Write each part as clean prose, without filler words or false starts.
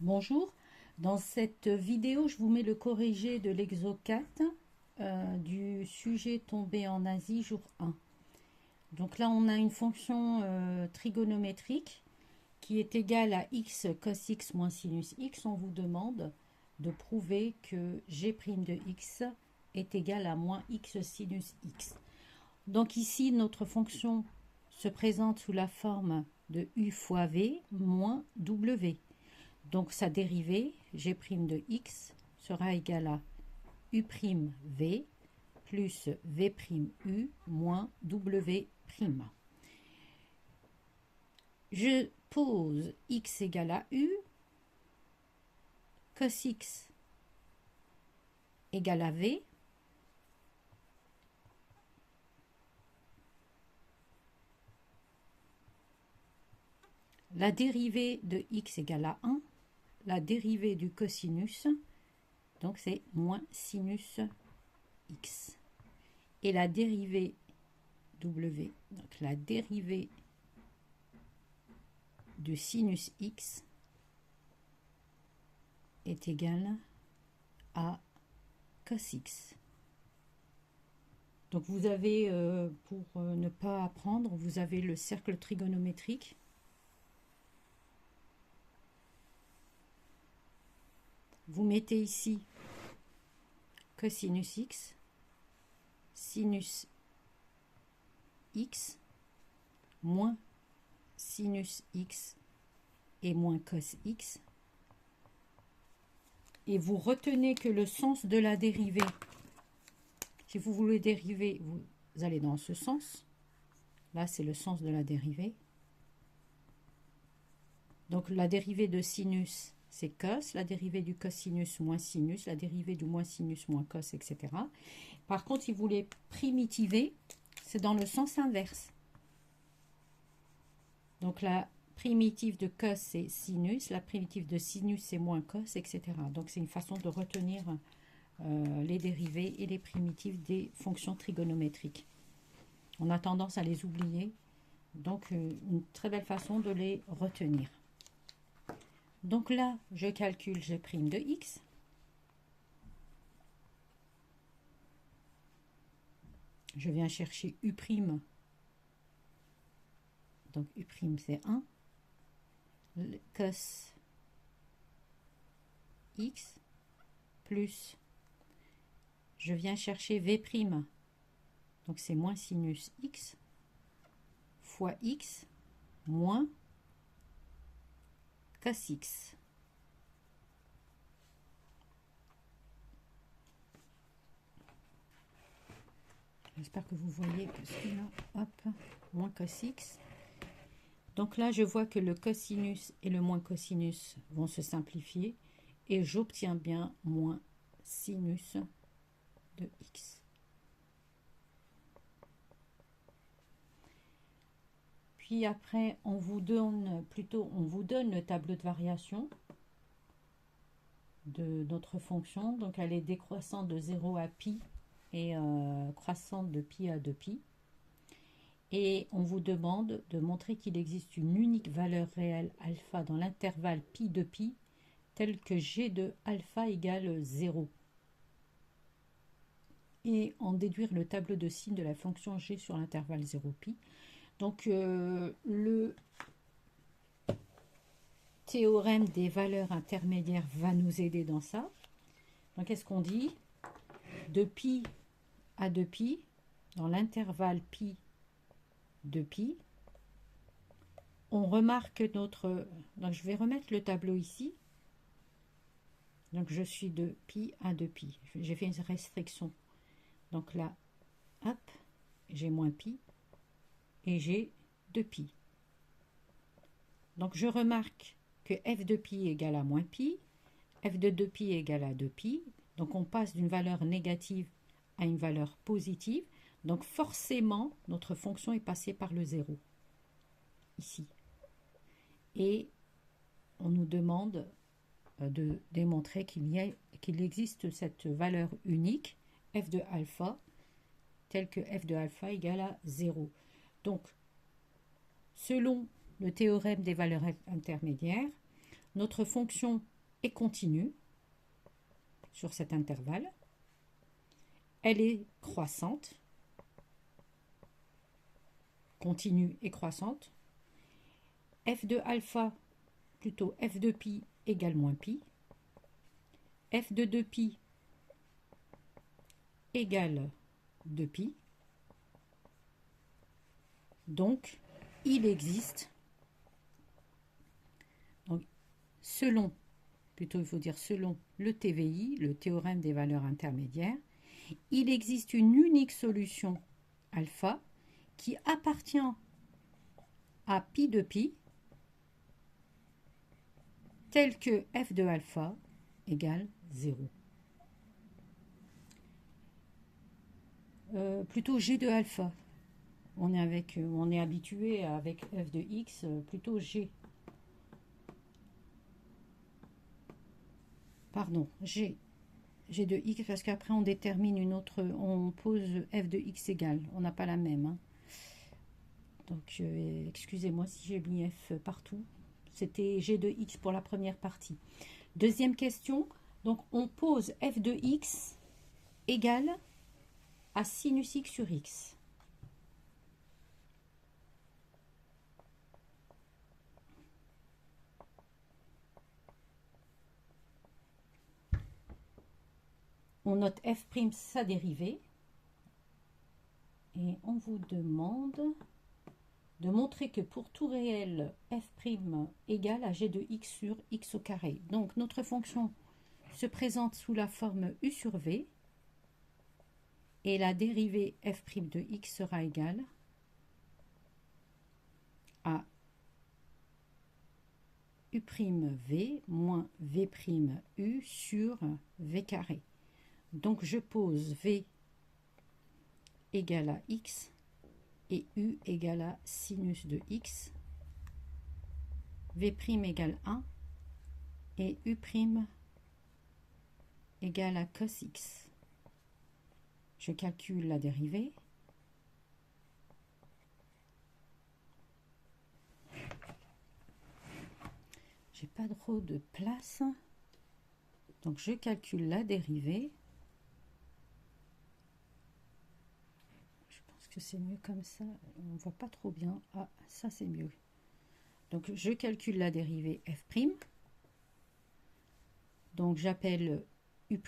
Bonjour, dans cette vidéo, je vous mets le corrigé de l'exo 4 du sujet tombé en Asie jour 1. Donc là, on a une fonction trigonométrique qui est égale à x cos x moins sinus x. On vous demande de prouver que g' de x est égal à moins x sinus x. Donc ici, notre fonction se présente sous la forme de u fois v moins w. Donc sa dérivée, g' de x, sera égale à u' v plus v' u moins w'. Je pose x égale à u, cos x égale à v, la dérivée de x égale à 1, la dérivée du cosinus, donc c'est moins sinus x. Et la dérivée w, donc la dérivée du sinus x est égale à cos x. Donc vous avez, pour ne pas apprendre, vous avez le cercle trigonométrique. Vous mettez ici cosinus x, sinus x, moins sinus x et moins cos x. Et vous retenez que le sens de la dérivée, si vous voulez dériver, vous allez dans ce sens. Là, c'est le sens de la dérivée. Donc la dérivée de sinus, c'est cos, la dérivée du cosinus moins sinus, la dérivée du moins sinus moins cos, etc. Par contre, si vous voulez primitiver, c'est dans le sens inverse. Donc la primitive de cos, c'est sinus, la primitive de sinus, c'est moins cos, etc. Donc c'est une façon de retenir les dérivées et les primitives des fonctions trigonométriques. On a tendance à les oublier, donc une très belle façon de les retenir. Donc là, je calcule g' de x. Je viens chercher u'. Donc u' c'est 1. Cos x plus, je viens chercher v'. Donc c'est moins sinus x fois x moins cos x. J'espère que vous voyez que celui-là, hop, moins cos x. Donc là, je vois que le cosinus et le moins cosinus vont se simplifier et j'obtiens bien moins sinus de x. Puis après, on vous donne le tableau de variation de notre fonction. Donc elle est décroissante de 0 à pi et croissante de pi à 2pi. Et on vous demande de montrer qu'il existe une unique valeur réelle alpha dans l'intervalle pi de pi, tel que g de alpha égale 0. Et en déduire le tableau de signes de la fonction g sur l'intervalle 0pi. Donc le théorème des valeurs intermédiaires va nous aider dans ça. Donc qu'est-ce qu'on dit? De pi à 2pi, dans l'intervalle pi de pi, on remarque notre... Donc je vais remettre le tableau ici. Donc je suis de pi à 2pi. J'ai fait une restriction. Donc là, hop, j'ai moins pi et j'ai 2pi. Donc je remarque que f de pi égale à moins pi, f de 2pi égale à 2pi. Donc on passe d'une valeur négative à une valeur positive. Donc forcément, notre fonction est passée par le 0, ici. Et on nous demande de démontrer qu'il existe cette valeur unique, f de alpha, telle que f de alpha égale à 0. Donc, selon le théorème des valeurs intermédiaires, Notre fonction est continue sur cet intervalle. Elle est croissante, continue et croissante. F de alpha, plutôt f de pi égale moins pi. F de 2pi égale 2pi. Donc, il existe, donc, selon le TVI, le théorème des valeurs intermédiaires, il existe une unique solution alpha qui appartient à pi de pi, tel que f de alpha égale 0. Plutôt g de alpha. On est habitué avec f de x, plutôt g. Pardon, g de x, parce qu'après on détermine une autre, on pose f de x égale. On n'a pas la même. Hein. Donc, excusez-moi si j'ai mis f partout. C'était g de x pour la première partie. Deuxième question, donc on pose f de x égale à sinus x sur x. On note f' sa dérivée et on vous demande de montrer que pour tout réel f' égale à g de x sur x au carré. Donc notre fonction se présente sous la forme u sur v et la dérivée f' de x sera égale à u'v moins v'u sur v carré. Donc je pose v égale à x et u égale à sinus de x, v' égale 1 et u' égale à cos x. Je calcule la dérivée. J'ai pas trop de place, donc je calcule la dérivée. Que c'est mieux comme ça, on voit pas trop bien. Ah, ça c'est mieux. Donc je calcule la dérivée f'. Donc j'appelle u',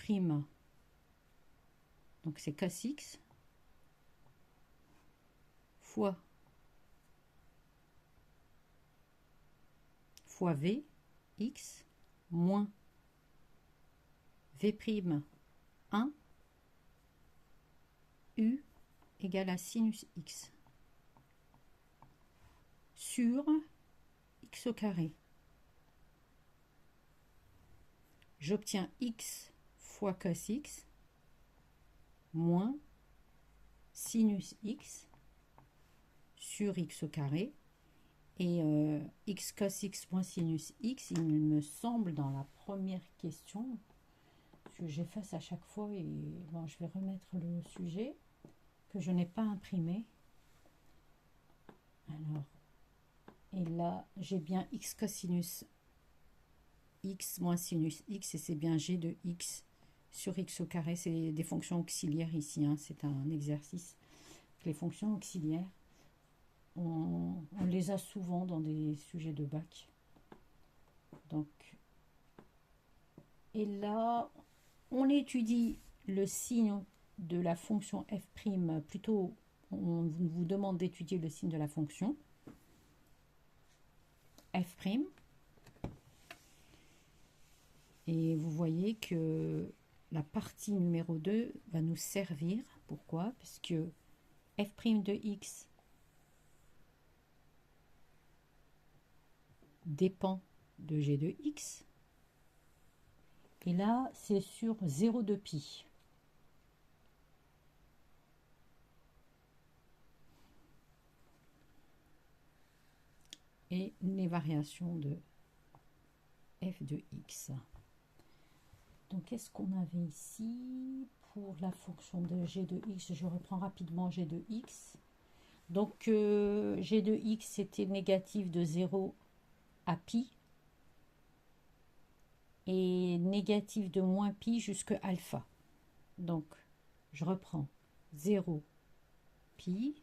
donc c'est cos x, fois v x moins v' 1 u égale à sinus x sur x au carré. J'obtiens x fois cos x moins sinus x sur x au carré. Et x cos x moins sinus x, il me semble dans la première question, que j'efface à chaque fois, et bon, je vais remettre le sujet que je n'ai pas imprimé. Alors, et là, j'ai bien x cosinus x moins sinus x, et c'est bien g de x sur x au carré. C'est des fonctions auxiliaires ici, hein, c'est un exercice. Les fonctions auxiliaires, on les a souvent dans des sujets de bac. Donc, et là, on étudie le signe de la fonction f', plutôt on vous demande d'étudier le signe de la fonction f'. Et vous voyez que la partie numéro 2 va nous servir. Pourquoi? Parce que f' de x dépend de g de x. Et là, c'est sur 0 de pi. Et les variations de f de x. Donc, qu'est-ce qu'on avait ici pour la fonction de g de x? Je reprends rapidement g de x. Donc, g de x, c'était négatif de 0 à pi. et négatif de moins pi jusqu'à alpha. Donc, je reprends 0, pi,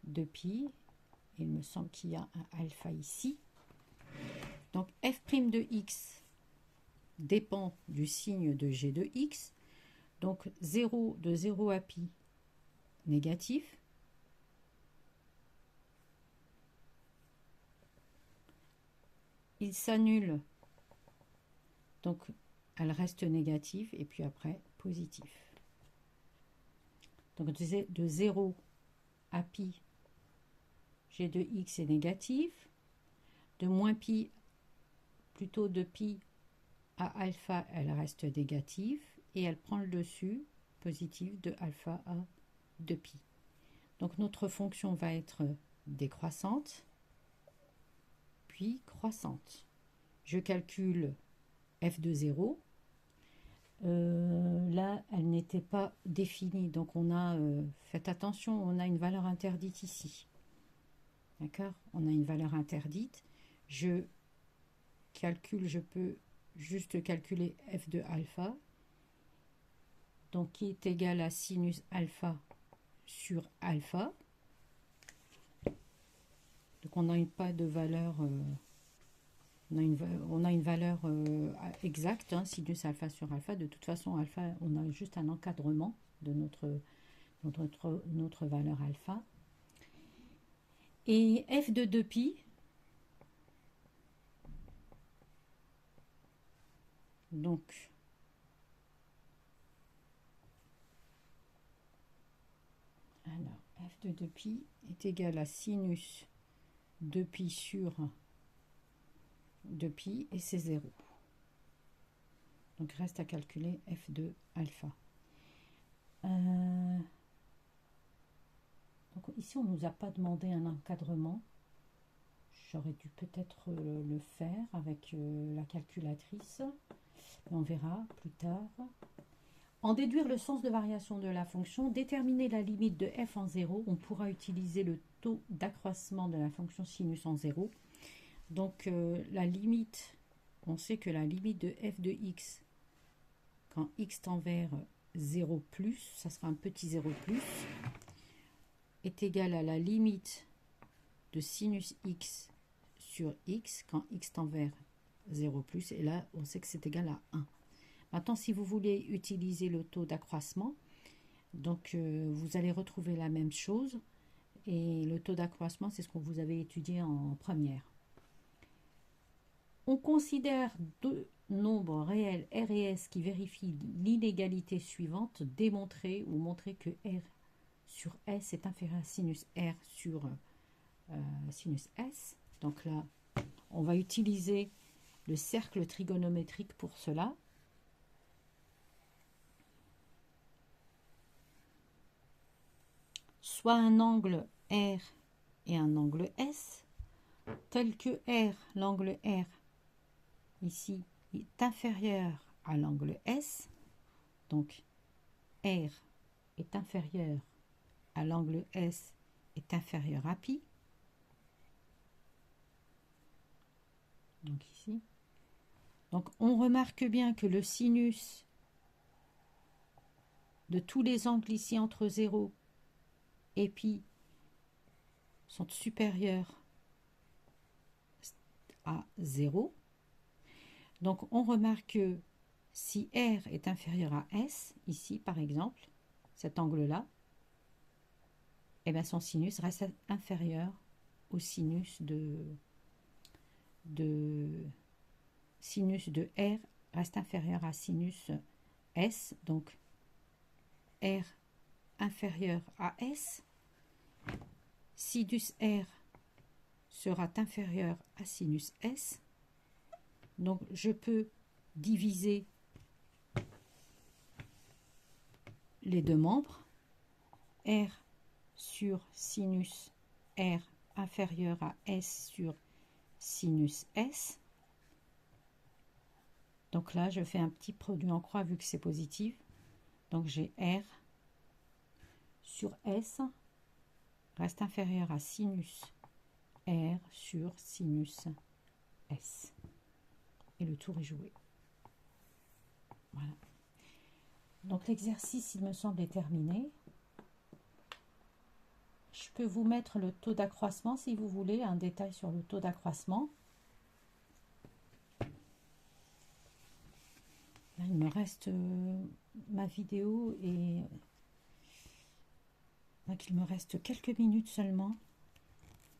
2 pi, il me semble qu'il y a un alpha ici. Donc, f' de x dépend du signe de g de x. Donc, 0 de 0 à pi, négatif. Il s'annule, donc elle reste négative, et puis après positif. Donc de 0 à pi, g de x est négatif. De moins pi, plutôt de pi à alpha, elle reste négative, et elle prend le dessus, positif, de alpha à 2pi. Donc notre fonction va être décroissante, puis croissante. Je calcule f de 0. Là, elle n'était pas définie, donc on a, faites attention, on a une valeur interdite ici. D'accord? On a une valeur interdite. Je calcule, je peux juste calculer f de alpha, donc qui est égal à sinus alpha sur alpha. Donc on n'a pas de valeur, on a une valeur exacte, hein, sinus alpha sur alpha. De toute façon, alpha, on a juste un encadrement de notre valeur alpha. Et f de 2pi, donc alors f de 2pi est égal à sinus 2pi sur 2pi, et c'est 0. Donc reste à calculer f de alpha. Donc ici on ne nous a pas demandé un encadrement. J'aurais dû peut-être le faire avec la calculatrice. On verra plus tard. En déduire le sens de variation de la fonction, déterminer la limite de f en 0, on pourra utiliser le taux d'accroissement de la fonction sinus en 0. Donc la limite, on sait que la limite de f de x, quand x tend vers 0 plus, ça sera un petit 0 plus, est égale à la limite de sinus x sur x quand x tend vers 0 plus, et là on sait que c'est égal à 1. Maintenant, si vous voulez utiliser le taux d'accroissement, donc vous allez retrouver la même chose, et le taux d'accroissement, c'est ce que vous avez étudié en première. On considère deux nombres réels R et S qui vérifient l'inégalité suivante, démontrer ou montrer que R sur S est inférieur à sinus R sur sinus S. Donc là, on va utiliser le cercle trigonométrique pour cela. Soit un angle R et un angle S, tel que R, l'angle R, ici, est inférieur à l'angle S. Donc, R est inférieur à l'angle S est inférieur à pi. Donc ici. Donc on remarque bien que le sinus de tous les angles ici entre 0 et pi sont supérieurs à 0. Donc on remarque que si R est inférieur à S, ici par exemple, cet angle-là, eh bien son sinus reste inférieur au sinus sinus de R reste inférieur à sinus S, donc R inférieur à S, sinus R sera inférieur à sinus S, donc je peux diviser les deux membres, R sur sinus R inférieur à S sur sinus S. Donc là, je fais un petit produit en croix vu que c'est positif. Donc j'ai R sur S reste inférieur à sinus R sur sinus S. et le tour est joué. Voilà. Donc l'exercice, il me semble, est terminé. Je peux vous mettre le taux d'accroissement si vous voulez, un détail sur le taux d'accroissement. Là, il me reste ma vidéo et donc il me reste quelques minutes seulement.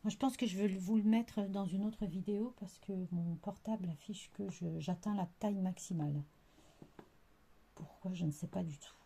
Moi, je pense que je vais vous le mettre dans une autre vidéo parce que mon portable affiche que j'atteins la taille maximale. Pourquoi, je ne sais pas du tout.